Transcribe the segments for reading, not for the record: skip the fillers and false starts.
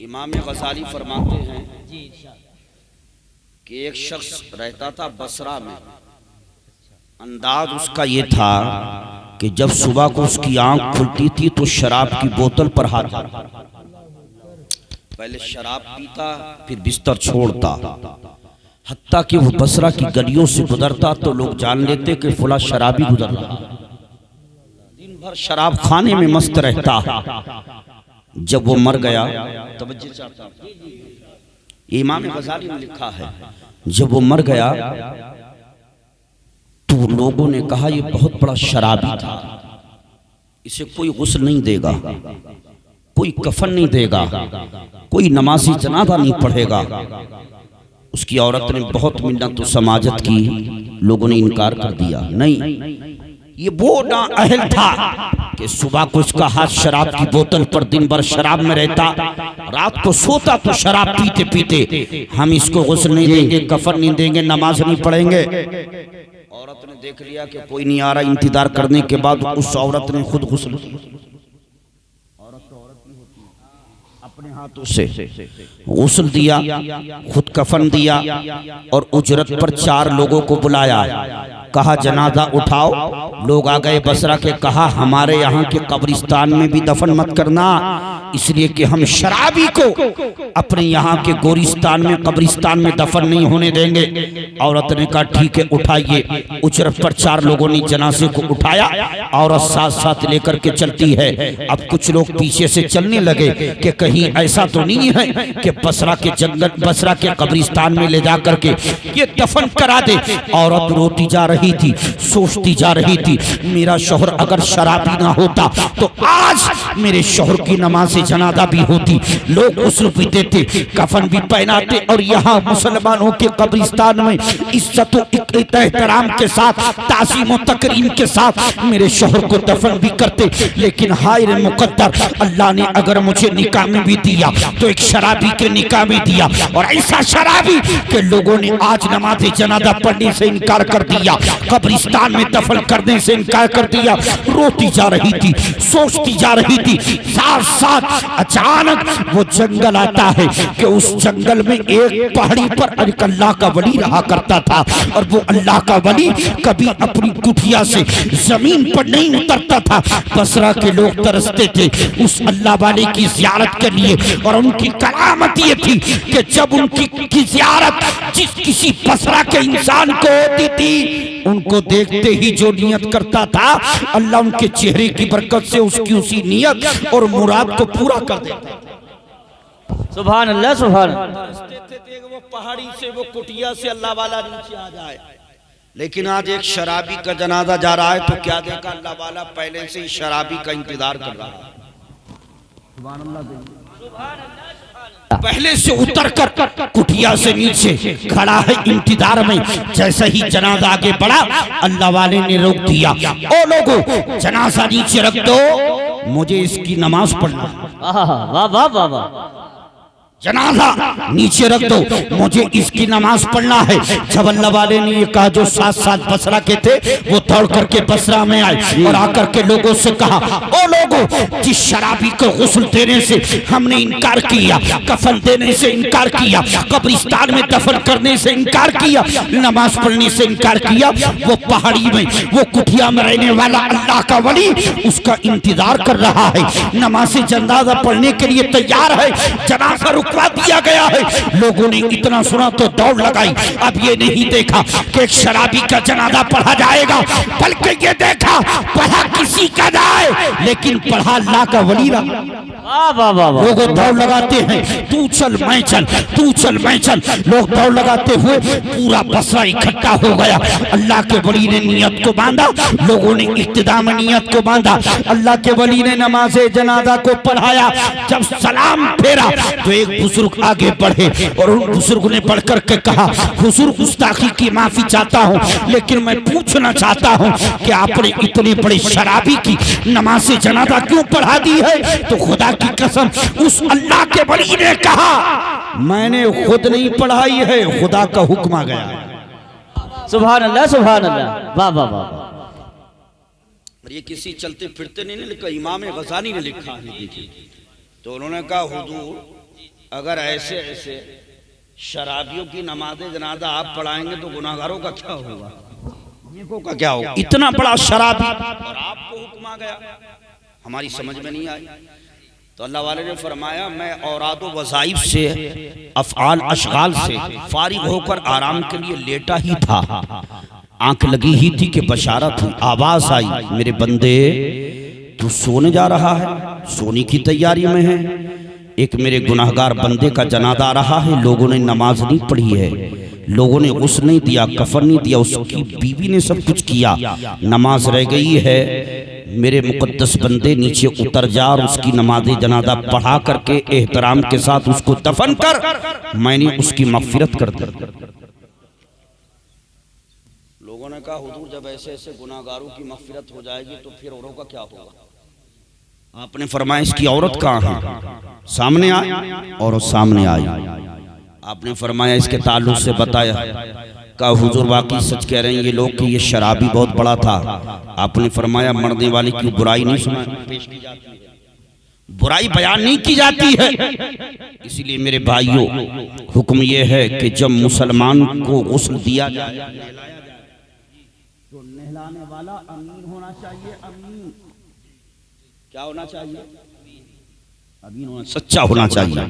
इमाम गज़ाली फरमाते हैं कि एक शख्स रहता था बसरा में। अंदाज उसका ये था कि जब सुबह को उसकी आंख खुलती थी तो शराब की बोतल पर हाथ, पहले शराब पीता फिर बिस्तर छोड़ता, हत्ता कि वो बसरा की गलियों से गुजरता तो लोग जान लेते कि फुला शराबी गुजर रहा। दिन भर शराब खाने में मस्त रहता। जब वो मर गया, तवज्जो चाहता, इमाम गज़ाली ने लिखा है, जब वो मर गया तो लोगों ने कहा ये बहुत बड़ा शराबी था, इसे कोई गुस्ल नहीं देगा, कोई कफन नहीं देगा, कोई नमाज़ी जनाजा नहीं पढ़ेगा। उसकी औरत ने बहुत मिन्नत तो समाजत की, लोगों ने इनकार कर दिया। नहीं, ये वो नाअहल था कि सुबह को इसका हाथ शराब की बोतल पर, दिन भर शराब में रहता, रात को सोता तो शराब पीते पीते। हम इसको गुस्ल नहीं देंगे, कफन नहीं देंगे, नमाज नहीं पढ़ेंगे। औरत ने देख लिया कि कोई नहीं आ रहा, इंतजार करने के बाद उस औरत ने खुद गुस्ल, अपने हाथों से गुस्ल दिया, खुद कफन दिया और उजरत पर 4 लोगों को बुलाया। कहा जनाजा उठाओ। लोग आ गए बसरा के, कहा हमारे यहाँ के कब्रिस्तान में भी दफन मत करना, इसलिए कि हम शराबी को अपने यहाँ के गोरिस्तान में, कब्रिस्तान में दफन नहीं होने देंगे। औरत ने कहा ठीक है उठाइए। उजरत पर 4 लोगों ने जनाजे को उठाया, औरत साथ साथ लेकर के चलती है। अब कुछ लोग पीछे से चलने लगे कि कहीं ऐसा तो नहीं है कि बसरा के जंगल, बसरा के कब्रिस्तान में ले जा करके ये दफन करा दे। औरत रोती जा रही थी, सोचती जा रही थी, मेरा शौहर अगर शराबी ना होता तो आज मेरे शौहर की नमाज जनाजा भी होती, लोग गुस्ल भी देते, कफन भी पहनाते और यहाँ मुसलमानों के कब्रिस्तान में इज्जत और एहतराम के साथ, ताज़ीम और तकरीम के साथ मेरे शौहर को दफन भी करते। लेकिन हाय रे मुकद्दर, अल्लाह ने अगर मुझे निकाह में भी दिया तो एक शराबी के निकाह में दिया, और ऐसा शराबी के लोगों ने आज नमाज जनाजा पढ़ने से इनकार कर दिया, कब्रिस्तान में दफन करने से इनकार कर दिया। रोती जा रही थी, सोचती जा रही थी, साथ साथ अचानक वो जंगल आता है कि उस जंगल में एक पहाड़ी पर एक अल्लाह का वली रहा करता था, और वो अल्लाह का वली कभी अपनी कुटिया से जमीन पर नहीं उतरता था। बसरा के लोग तरसते थे उस अल्लाह वाले की ज़ियारत के लिए, और उनकी करामत ये थी कि जब उनकी ज़ियारत जिस किसी बसरा के इंसान को होती थी, उनको देखते ही जो नियत करता था, अल्लाह उनके चेहरे की बरकत से उसकी उसी नियत और मुराद को पूरा कर देता। सुभान अल्लाह, सुभान अल्लाह। वो पहाड़ी से, वो कुटिया से अल्लाह वाला नीचे आ जाए। लेकिन आज एक शराबी का जनाजा जा रहा है तो क्या देखा, अल्लाह वाला पहले से ही शराबी का इंतजार कर रहा है। पहले से उतर कर कुटिया से नीचे खड़ा है इंतजार में। जैसे ही जनाजा आगे बढ़ा, अल्लाह वाले ने रोक दिया, ओ लोगों जनाजा नीचे रख दो, मुझे इसकी नमाज पढ़ना। वाह वाह वाह वाह। जनाजा नीचे रख दो, मुझे इसकी नमाज पढ़ना है। जब अल्लाह वाले ने ये कहा, जो 7 बसरा के थे वो दौड़ करके बसरा में आए और आकर के लोगों से कहा, ओ लोगों, जिस शराबी को गुस्ल देने से हमने इनकार किया, कफन देने से इनकार किया, कब्रिस्तान में दफन करने से इनकार किया, नमाज पढ़ने से इनकार किया, वो पहाड़ी में, वो कुटिया में रहने वाला अल्लाह का वली उसका इंतजार कर रहा है, नमाज जनाजा पढ़ने के लिए तैयार है। जनाजा रुकवा दिया गया है। लोगों ने इतना सुना तो दौड़ लगाई। अब ये नहीं देखा कि एक शराबी का जनाजा पढ़ा जाएगा, बल्कि ये देखा पढ़ा किसी का जाए, लेकिन पढ़ा अल्लाह का वली रहा। लोग दौड़ लगाते हैं, तू चल मैं चल, तू चल मैं चल। लोग दौड़ लगाते हुए पूरा बसरा इकट्ठा हो गया। अल्लाह के वली ने नियत को बांधा, लोगों ने इब्तिदा में नियत को बांधा। अल्लाह के वली ने नमाज जनाजा को पढ़ाया। जब सलाम फेरा तो एक बुजुर्ग आगे बढ़े और उन बुजुर्ग ने बढ़कर के कहा, हुजूर गुस्ताखी की माफी चाहता हूँ, लेकिन मैं पूछना चाहता हूँ कि आपने इतने बड़े शराबी की नमाज जनाजा क्यों पढ़ा दी है? तो खुदा की कसम उस अल्लाह के वली ने कहा, मैंने खुद नहीं पढ़ाई है, खुदा का हुक्म आ गया। सुभान अल्लाह, सुभान अल्लाह, वाह वाह वाह। ये किसी चलते फिरते नहीं लिखा, इमाम गज़ाली ने लिखा है। तो उन्होंने कहा, हुजूर अगर ऐसे ऐसे शराबियों की नमाज जनाजा आप पढ़ाएंगे तो गुनाहगारों का क्या होगा, नेकों का क्या होगा। इतना बड़ा शराबी और आपको हुक्म आ गया, हमारी समझ में नहीं आई। तो अल्लाह वाले ने फरमाया मैं औराद व वज़ाइफ से, अफ़आल अशगाल से फारिग होकर आराम के लिए लेटा ही था, आंख लगी ही थी कि बशारत हुई, आवाज आई, मेरे बंदे तू सोने जा रहा है, सोने की तैयारी में है। एक मेरे गुनाहगार बंदे का जनाजा आ रहा है, लोगों ने नमाज नहीं पढ़ी है, लोगों ने गुस्ल नहीं दिया, कफन नहीं दिया, उसकी बीवी ने सब कुछ किया, नमाज रह गई है। मेरे मुकद्दस बंदे नीचे उतर जा और उसकी नमाज जनाजा पढ़ा करके एहतराम के साथ उसको दफन कर, मैंने उसकी मग़फ़िरत कर दी। लोगों ने कहा हुजूर जब ऐसे ऐसे गुनाहगारों की मग़फ़िरत हो जाएगी तो फिर औरों का क्या होगा। आपने फरमाया इसकी औरत कहाँ है, सामने आए और सामने आई। आपने फरमाया इसके ताल्लुक से बताया, कहा हुजूर वाकई सच कह रहे हैं ये लोग कि ये शराबी बहुत बड़ा था। आपने फरमाया मरने वाले की बुराई नहीं सुना पेश की जाती है, बुराई बयान नहीं की जाती है। इसीलिए मेरे भाइयों हुक्म ये है कि जब मुसलमान को गुस्ल दिया जाए तो नहलाने वाला अमीन होना चाहिए। अमीन क्या होना चाहिए, अमीन होना, सच्चा होना चाहिए।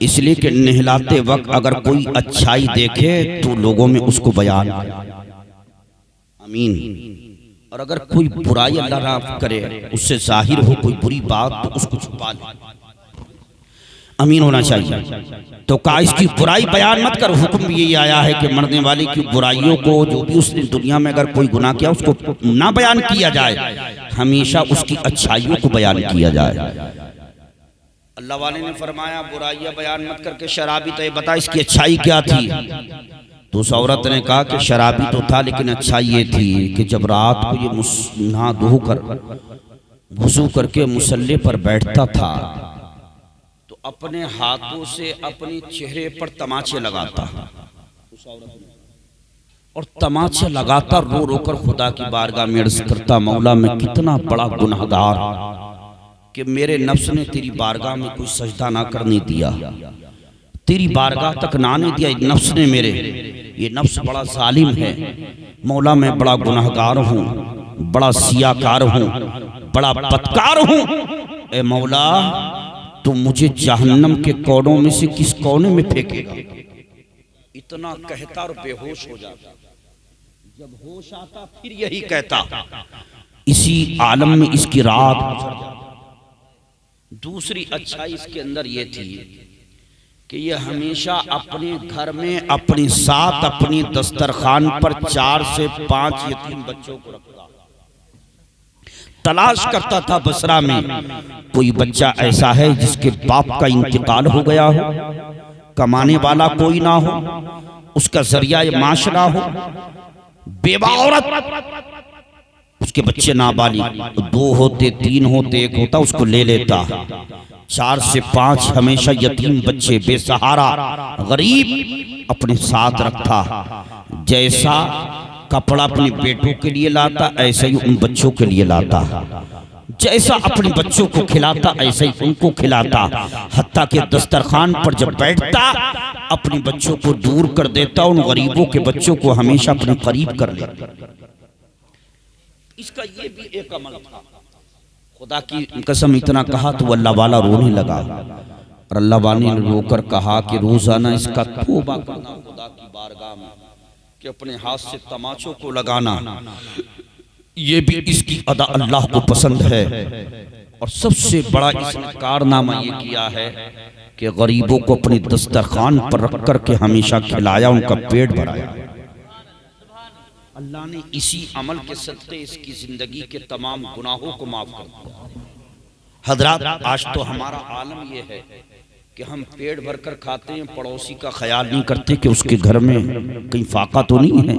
इसलिए कि नहलाते वक्त अगर कोई अच्छाई देखे तो लोगों में उसको बयान, अमीन। और अगर कोई बुराई अल्लाह ना करे, उससे जाहिर हो कोई बुरी बात तो उसको छुपा ले, अमीन होना चाहिए। तो कहा इसकी बुराई बयान मत कर। हुक्म यही आया है कि मरने वाले की बुराइयों को, जो भी उसने दुनिया में अगर कोई गुनाह किया उसको ना बयान किया जाए, हमेशा उसकी अच्छाइयों को बयान किया जाए। अल्लाह वाले ने फरमाया बुराइयां बयान मत करके शराबी तो ये बता इसकी अच्छाई क्या थी। तो उस औरत ने कहा कि शराबी तो था लेकिन अच्छाई ये थी कि जब रात को ये नहा धो कर वुज़ू करके मुसल्ले पर बैठता था तो अपने हाथों से अपने चेहरे पर तमाचे लगाता उस औरत ने, और तमाचे लगाता रो रो कर खुदा की बारगाह में अर्ज़ करता, मौला मैं कितना बड़ा गुनाहगार कि मेरे नफ्स ने तेरी बारगाह में कोई सजदा ना करने दिया, तेरी बारगाह तक ना आने दिया नफ्स ने मेरे, ये नफ्स बड़ा जालिम है। मौला मैं बड़ा गुनाहगार हूँ, बड़ा सियाकार हूँ, बड़ा बदकार हूँ। ए मौला तो मुझे जहन्नम के कोनों में से किस कोने में फेंकेगा। इतना कहता और बेहोश हो जाता, जब होश आता फिर यही कहता। इसी आलम में इसकी रात गुजर जाती। दूसरी अच्छाई इसके अंदर ये थी कि ये हमेशा अपने घर में अपने साथ अपनी दस्तरखान पर 4 से 5 यतीम बच्चों को रखता, तलाश करता था बसरा में कोई बच्चा ऐसा है जिसके बाप का इंतकाल हो गया हो, कमाने वाला कोई ना हो, उसका जरिया माश ना हो, बेवा औरत, उसके बच्चे नाबालिग, 2 होते 3 होते 1 होता उसको ले लेता। 4 से 5 हमेशा यतीम बच्चे बेसहारा गरीब अपने साथ रखता। जैसा कपड़ा अपने बेटों के लिए लाता ऐसा ही उन बच्चों के लिए लाता, जैसा अपने बच्चों को खिलाता ऐसा ही उनको खिलाता। हत्ता के दस्तरखान पर जब बैठता अपने बच्चों को दूर कर देता, उन गरीबों के बच्चों को हमेशा अपने करीब कर लेता। इसका ये भी एक अमल था। खुदा की कसम इतना कहा तो अल्लाह वाला रोने लगा, और अल्लाह वाले ने रोकर कहा कि रोजाना इसका तौबा करना खुदा की बारगाह में कि अपने हाथ से तमाचों को लगाना, ये भी इसकी अदा अल्लाह को पसंद है। और सबसे बड़ा इसने कारनामा ये किया है कि गरीबों को अपने दस्तरखान पर रख कर के हमेशा खिलाया, उनका पेट भराया। अल्लाह ने इसी अमल के सदक़े इसकी जिंदगी के तमाम गुनाहों को माफ कर दिया। हजरात आज तो हमारा आलम यह है कि हम पेट भरकर खाते हैं, पड़ोसी का ख्याल नहीं करते कि उसके घर में कहीं फाका तो नहीं है,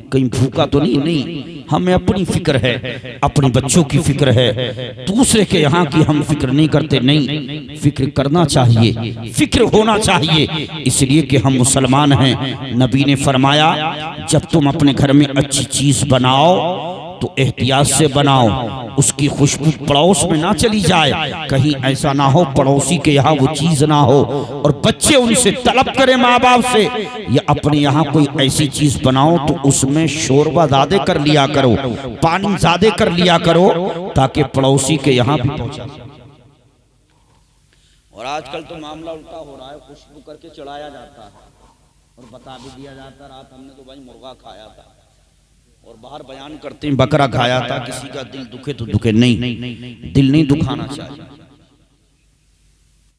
कहीं भूखा तो नहीं। हमें अपनी फिक्र है, अपने बच्चों की फिक्र है, दूसरे के यहाँ की हम फिक्र नहीं करते। नहीं, फिक्र करना चाहिए, फिक्र होना चाहिए, इसलिए कि हम मुसलमान हैं। नबी ने फरमाया जब तुम अपने घर में अच्छी चीज बनाओ तो एहतियात से बनाओ, उसकी खुशबू पड़ोस में ना चली जाए, कहीं ऐसा ना हो पड़ोसी के यहाँ वो चीज ना हो और बच्चे उनसे तलब करें माँ बाप से, या अपने यहाँ कोई ऐसी चीज बनाओ तो उसमें शोरबा ज़्यादा कर लिया करो, पानी ज़्यादा कर लिया करो, ताकि पड़ोसी के यहाँ भी पहुंचा। और आजकल तो मामला उल्टा हो रहा है, खुशबू करके चढ़ाया जाता है और बता भी दिया जाता, रात हमने तो भाई मुर्गा खाया था, और बाहर बयान करते हैं बकरा खाया था। किसी का दिल दुखे तो दुखे नहीं, दिल नहीं दुखाना चाहिए।